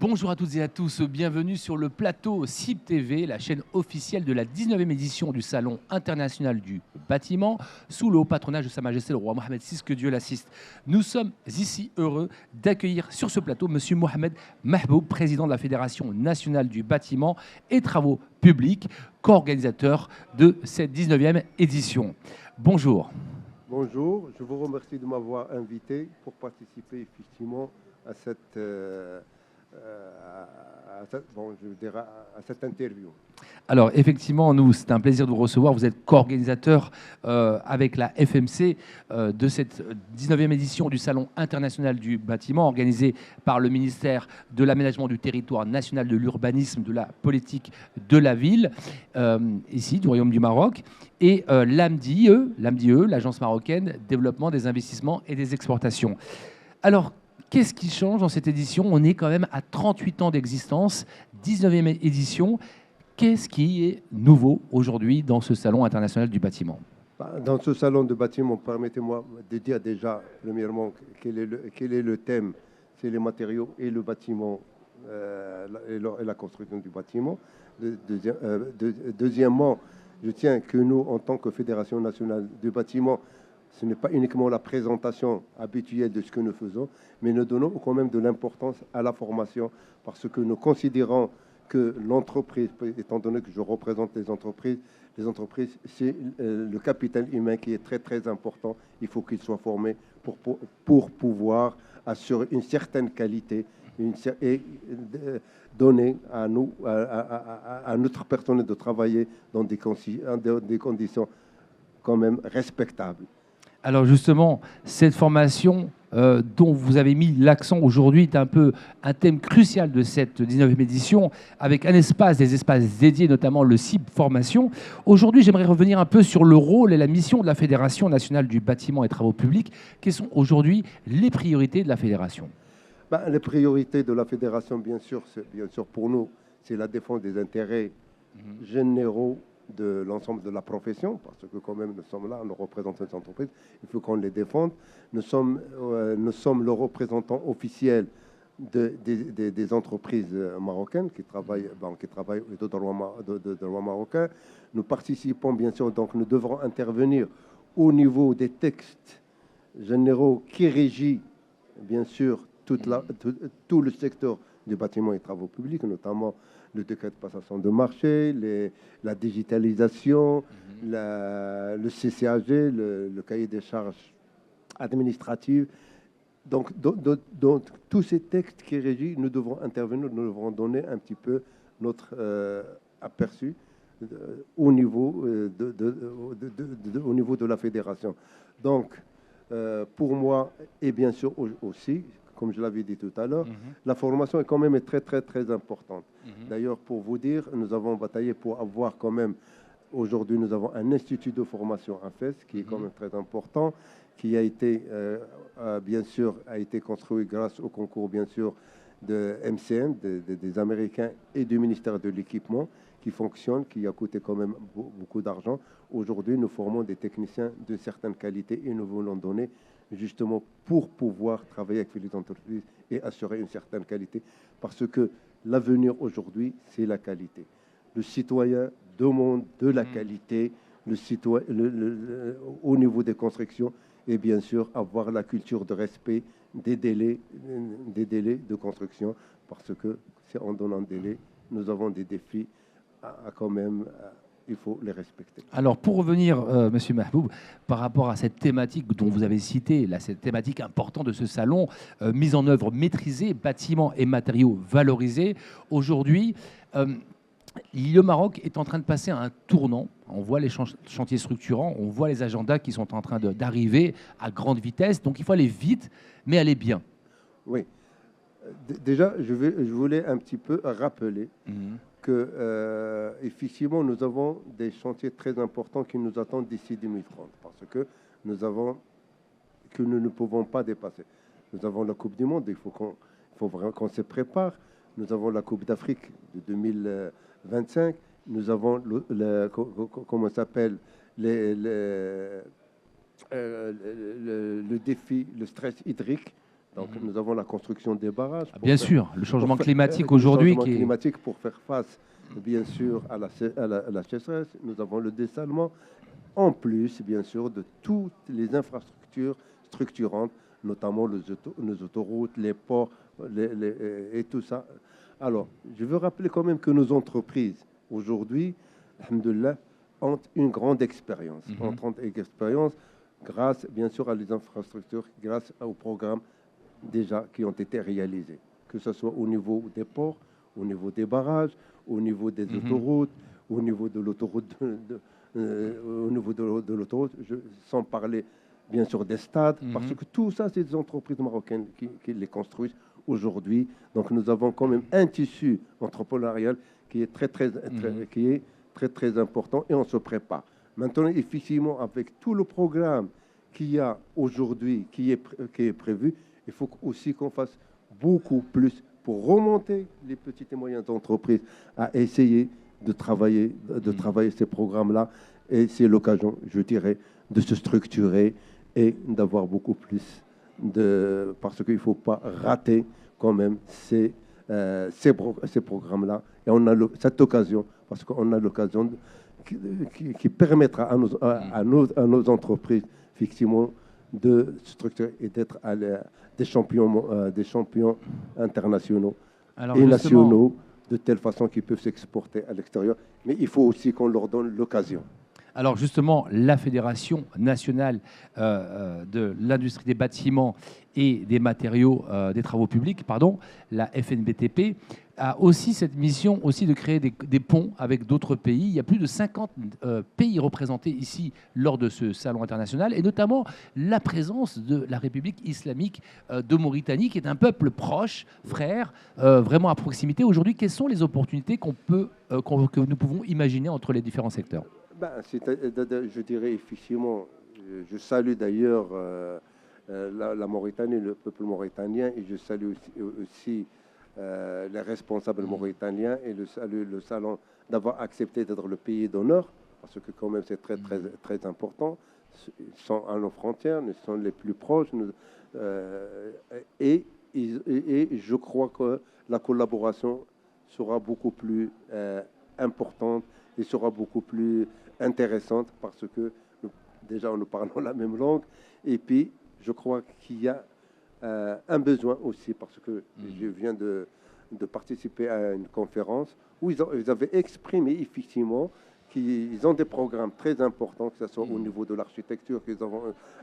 Bonjour à toutes et à tous, bienvenue sur le plateau CIB TV, la chaîne officielle de la 19e édition du Salon international du bâtiment, sous le haut patronage de Sa Majesté le roi Mohamed VI, que Dieu l'assiste. Nous sommes ici heureux d'accueillir sur ce plateau M. Mohamed Mahboub, président de la Fédération nationale du bâtiment et travaux publics, co-organisateur de cette 19e édition. Bonjour. Bonjour, je vous remercie de m'avoir invité pour participer effectivement à cette interview. Alors effectivement, nous, c'est un plaisir de vous recevoir. Vous êtes co-organisateur avec la FMC de cette 19e édition du Salon international du bâtiment, organisé par le ministère de l'Aménagement du territoire national, de l'urbanisme, de la politique de la ville, ici, du Royaume du Maroc, et l'AMDIE, l'Agence marocaine développement des investissements et des exportations. Alors, qu'est-ce qui change dans cette édition? On est quand même à 38 ans d'existence, 19e édition. Qu'est-ce qui est nouveau aujourd'hui dans ce salon international du bâtiment? Dans ce salon de bâtiment, permettez-moi de dire déjà, premièrement, quel est le thème. C'est les matériaux et le bâtiment et la construction du bâtiment. Deuxièmement, je tiens que nous, en tant que Fédération nationale du bâtiment, ce n'est pas uniquement la présentation habituelle de ce que nous faisons, mais nous donnons quand même de l'importance à la formation parce que nous considérons que l'entreprise, étant donné que je représente les entreprises, c'est le capital humain qui est très très important. Il faut qu'il soit formé pour pouvoir assurer une certaine qualité et donner à notre personnel de travailler dans des conditions quand même respectables. Alors justement, cette formation dont vous avez mis l'accent aujourd'hui est un peu un thème crucial de cette 19e édition, avec des espaces dédiés, notamment le CIB Formation. Aujourd'hui, j'aimerais revenir un peu sur le rôle et la mission de la Fédération nationale du bâtiment et travaux publics. Quelles sont aujourd'hui les priorités de la Fédération? Les priorités de la Fédération, bien sûr pour nous, c'est la défense des intérêts généraux de l'ensemble de la profession, parce que quand même nous sommes là, nous représentons les entreprises, il faut qu'on les défende. Nous sommes le représentant officiel des entreprises marocaines qui travaillent au droit marocain. Nous participons bien sûr, donc nous devrons intervenir au niveau des textes généraux qui régit bien sûr tout le secteur du bâtiment et travaux publics, notamment le décret de passation de marché, la digitalisation, le CCAG, le cahier des charges administratives. Donc, tous ces textes qui régissent, nous devrons intervenir, nous devrons donner un petit peu notre aperçu au niveau de la fédération. Donc, pour moi, et bien sûr aussi, comme je l'avais dit tout à l'heure, la formation est quand même très, très, très importante. D'ailleurs, pour vous dire, nous avons bataillé pour avoir quand même, aujourd'hui, nous avons un institut de formation à Fès, qui est quand même très important, qui a été, bien sûr, a été construit grâce au concours, bien sûr, de MCM, des Américains et du ministère de l'Équipement, qui fonctionne, qui a coûté quand même beaucoup d'argent. Aujourd'hui, nous formons des techniciens de certaines qualités et nous voulons donner justement pour pouvoir travailler avec les entreprises et assurer une certaine qualité. Parce que l'avenir aujourd'hui, c'est la qualité. Le citoyen demande de la qualité au niveau des constructions et bien sûr avoir la culture de respect des délais de construction. Parce que si on donne un délai, nous avons des défis à quand même... il faut les respecter. Alors, pour revenir, Monsieur Mahboub, par rapport à cette thématique dont vous avez cité, cette thématique importante de ce salon, mise en œuvre maîtrisée, bâtiments et matériaux valorisés, aujourd'hui, le Maroc est en train de passer à un tournant. On voit les chantiers structurants, on voit les agendas qui sont en train d'arriver à grande vitesse. Donc, il faut aller vite, mais aller bien. Oui. Déjà, je voulais un petit peu rappeler que effectivement, nous avons des chantiers très importants qui nous attendent d'ici 2030 parce que nous ne pouvons pas dépasser. Nous avons la Coupe du Monde, il faut vraiment qu'on se prépare. Nous avons la Coupe d'Afrique de 2025. Nous avons comment s'appelle le défi, le stress hydrique Donc, nous avons la construction des barrages. Bien sûr, le changement climatique aujourd'hui. Le changement climatique pour faire face, bien sûr, à la sécheresse. Nous avons le dessalement, en plus, bien sûr, de toutes les infrastructures structurantes, notamment les autoroutes, les ports et tout ça. Alors, je veux rappeler quand même que nos entreprises, aujourd'hui, alhamdoulilah, ont une grande expérience. Ont une expérience grâce, bien sûr, à les infrastructures, grâce aux programmes déjà qui ont été réalisés, que ce soit au niveau des ports, au niveau des barrages, au niveau des autoroutes, au niveau de l'autoroute, sans parler bien sûr des stades, parce que tout ça, c'est des entreprises marocaines qui les construisent aujourd'hui. Donc nous avons quand même un tissu entrepreneurial qui est très important et on se prépare. Maintenant, effectivement, avec tout le programme qu'il y a aujourd'hui, qui est prévu, il faut aussi qu'on fasse beaucoup plus pour remonter les petites et moyennes entreprises à essayer de travailler ces programmes-là. Et c'est l'occasion, je dirais, de se structurer et d'avoir beaucoup plus parce qu'il ne faut pas rater quand même ces programmes-là. Et on a cette occasion, parce qu'on a l'occasion qui permettra à nos entreprises, effectivement, de structurer et d'être des champions internationaux et nationaux, de telle façon qu'ils peuvent s'exporter à l'extérieur. Mais il faut aussi qu'on leur donne l'occasion. Alors justement, la Fédération nationale de l'industrie des bâtiments et des matériaux des travaux publics, la FNBTP, a aussi cette mission aussi de créer des ponts avec d'autres pays. Il y a plus de 50 pays représentés ici lors de ce salon international, et notamment la présence de la République islamique de Mauritanie, qui est un peuple proche, frère, vraiment à proximité. Aujourd'hui, quelles sont les opportunités que nous pouvons imaginer entre les différents secteurs ? Je dirais effectivement, je salue d'ailleurs la Mauritanie, le peuple mauritanien, et je salue aussi les responsables mauritaniens et le salon d'avoir accepté d'être le pays d'honneur, parce que quand même c'est très important. Ils sont à nos frontières, ils sont les plus proches, et je crois que la collaboration sera beaucoup plus importante et sera beaucoup plus intéressante, parce que déjà nous parlons la même langue, et puis je crois qu'il y a un besoin aussi, parce que je viens de participer à une conférence où ils avaient exprimé effectivement qu'ils ont des programmes très importants, que ce soit au niveau de l'architecture,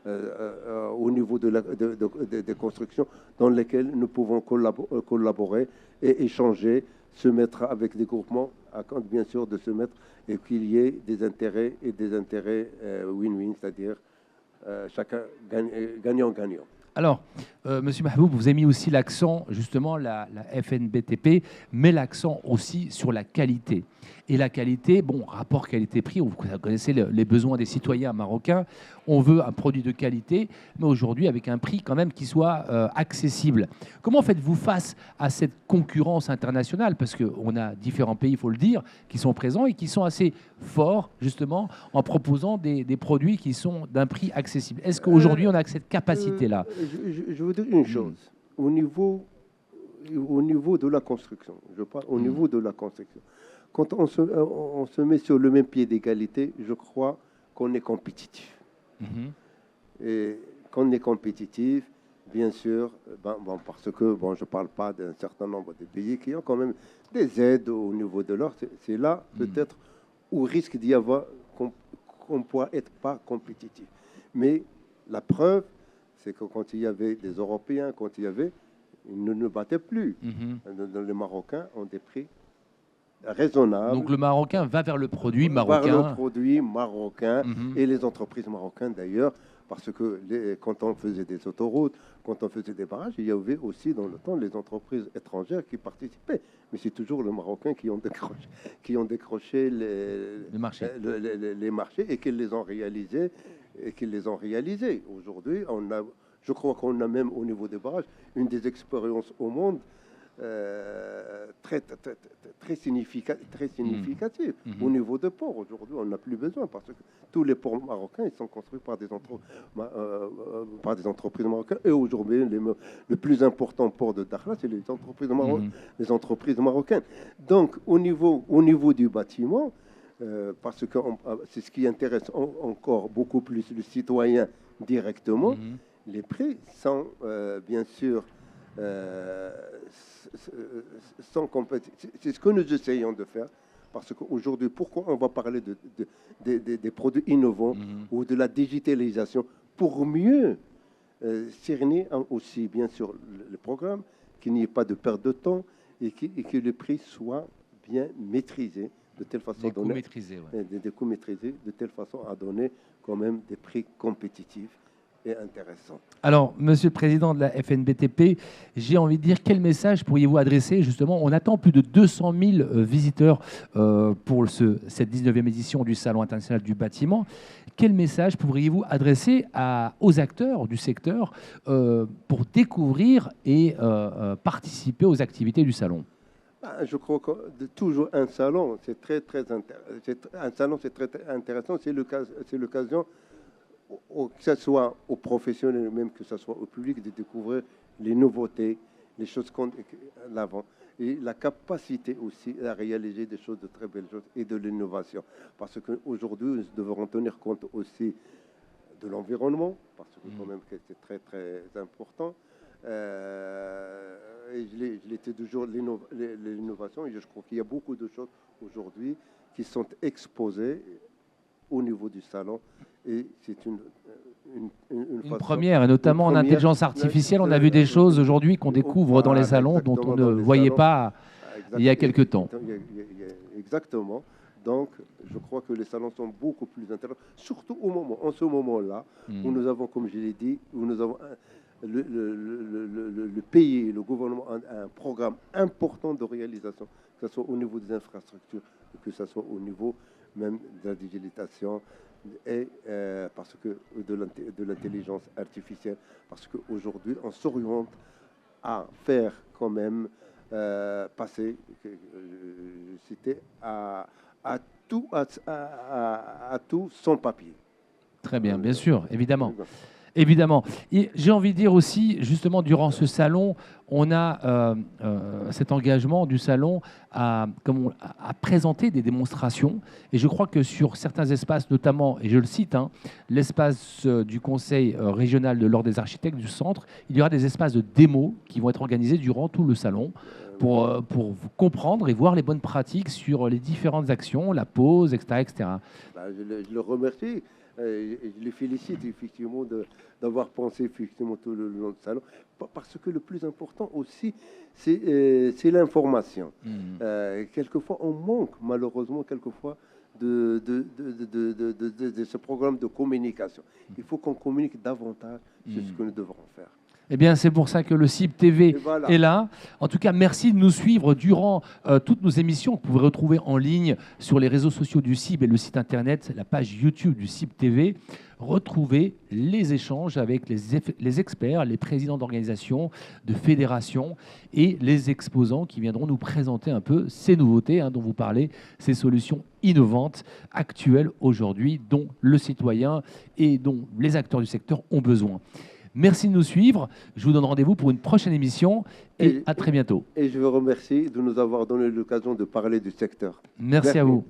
au niveau des constructions, dans lesquelles nous pouvons collaborer et échanger, se mettre avec des groupements, à compte bien sûr de se mettre, et qu'il y ait des intérêts win-win, c'est-à-dire chacun gagnant-gagnant. Alors, Monsieur Mahboub, vous avez mis aussi l'accent, justement, la FNBTP met l'accent aussi sur la qualité. Et la qualité, rapport qualité-prix, vous connaissez les besoins des citoyens marocains. On veut un produit de qualité, mais aujourd'hui avec un prix quand même qui soit accessible. Comment faites-vous face à cette concurrence internationale ? Parce qu'on a différents pays, il faut le dire, qui sont présents et qui sont assez forts, justement, en proposant des produits qui sont d'un prix accessible. Est-ce qu'aujourd'hui on a cette capacité-là ? Je veux dire une chose. Au niveau de la construction, je parle au niveau de la construction. Quand on se met sur le même pied d'égalité, je crois qu'on est compétitif. Et quand on est compétitif, bien sûr, parce que je ne parle pas d'un certain nombre de pays qui ont quand même des aides au niveau de l'or. C'est là peut-être où risque d'y avoir qu'on ne pourra être pas compétitif. Mais la preuve, c'est que quand il y avait des Européens, ils ne nous battaient plus. Les Marocains ont des prix raisonnables. Donc le Marocain va vers le produit marocain. Vers le produit marocain, et les entreprises marocaines d'ailleurs, parce que quand on faisait des autoroutes, quand on faisait des barrages, il y avait aussi dans le temps les entreprises étrangères qui participaient. Mais c'est toujours les Marocains qui ont décroché les marchés et qui les ont réalisés. Aujourd'hui, je crois qu'on a même au niveau des barrages une des expériences au monde très significatif au niveau de ports. Aujourd'hui, on n'a plus besoin parce que tous les ports marocains ils sont construits par des entreprises marocaines. Et aujourd'hui, le plus important port de Dakhla, c'est les entreprises marocaines. Donc, au niveau du bâtiment, parce que c'est ce qui intéresse encore beaucoup plus le citoyen directement, les prix sont bien sûr c'est ce que nous essayons de faire, parce qu'aujourd'hui, pourquoi on va parler des produits innovants ou de la digitalisation pour mieux cerner aussi bien sûr le programme, qu'il n'y ait pas de perte de temps et que le prix soit bien maîtrisé de telle façon des coûts maîtrisés, des coûts maîtrisés de telle façon à donner quand même des prix compétitifs et intéressants. Alors, Monsieur le Président de la FNBTP, j'ai envie de dire, quel message pourriez-vous adresser justement? On attend plus de 200 000 visiteurs pour cette 19e édition du Salon international du bâtiment. Quel message pourriez-vous adresser aux acteurs du secteur pour découvrir et participer aux activités du Salon? Je crois que toujours un salon, c'est très intéressant. C'est l'occasion, que ce soit aux professionnels, même que ce soit au public, de découvrir les nouveautés, les choses qu'on l'avant, et la capacité aussi à réaliser des choses, de très belles choses et de l'innovation. Parce qu'aujourd'hui, nous devrons tenir compte aussi de l'environnement, parce que quand même c'est très important. Et je l'étais toujours l'innovation, et je crois qu'il y a beaucoup de choses aujourd'hui qui sont exposées au niveau du salon, et c'est une première, et notamment en intelligence artificielle. On a vu des choses aujourd'hui qu'on découvre dans les salons dont on ne voyait pas il y a quelques temps. Exactement. Donc, je crois que les salons sont beaucoup plus intéressants, surtout en ce moment-là, où nous avons, comme je l'ai dit, où nous avons le pays, le gouvernement a un programme important de réalisation, que ce soit au niveau des infrastructures, que ce soit au niveau même de la digitalisation, et parce que de l'intelligence artificielle, parce qu'aujourd'hui, on s'oriente à faire quand même passer, c'était à tout sans papier. Très bien, bien sûr, évidemment. Évidemment. J'ai envie de dire aussi, justement, durant ce salon, on a cet engagement du salon à présenter des démonstrations. Et je crois que sur certains espaces, notamment, et je le cite, l'espace du Conseil régional de l'Ordre des architectes du centre, il y aura des espaces de démo qui vont être organisés durant tout le salon pour comprendre et voir les bonnes pratiques sur les différentes actions, la pose, etc. etc. Je le remercie. Je les félicite effectivement d'avoir pensé effectivement tout le long du salon, parce que le plus important aussi, c'est l'information. Quelquefois, on manque malheureusement de ce programme de communication. Il faut qu'on communique davantage sur ce que nous devrons faire. Eh bien, c'est pour ça que le CIB TV est là. En tout cas, merci de nous suivre durant toutes nos émissions. Vous pouvez retrouver en ligne sur les réseaux sociaux du CIB et le site internet, la page YouTube du CIB TV. Retrouvez les échanges avec les experts, les présidents d'organisations, de fédérations et les exposants qui viendront nous présenter un peu ces nouveautés dont vous parlez, ces solutions innovantes, actuelles aujourd'hui, dont le citoyen et dont les acteurs du secteur ont besoin. Merci de nous suivre. Je vous donne rendez-vous pour une prochaine émission et à très bientôt. Et je vous remercie de nous avoir donné l'occasion de parler du secteur. Merci à vous.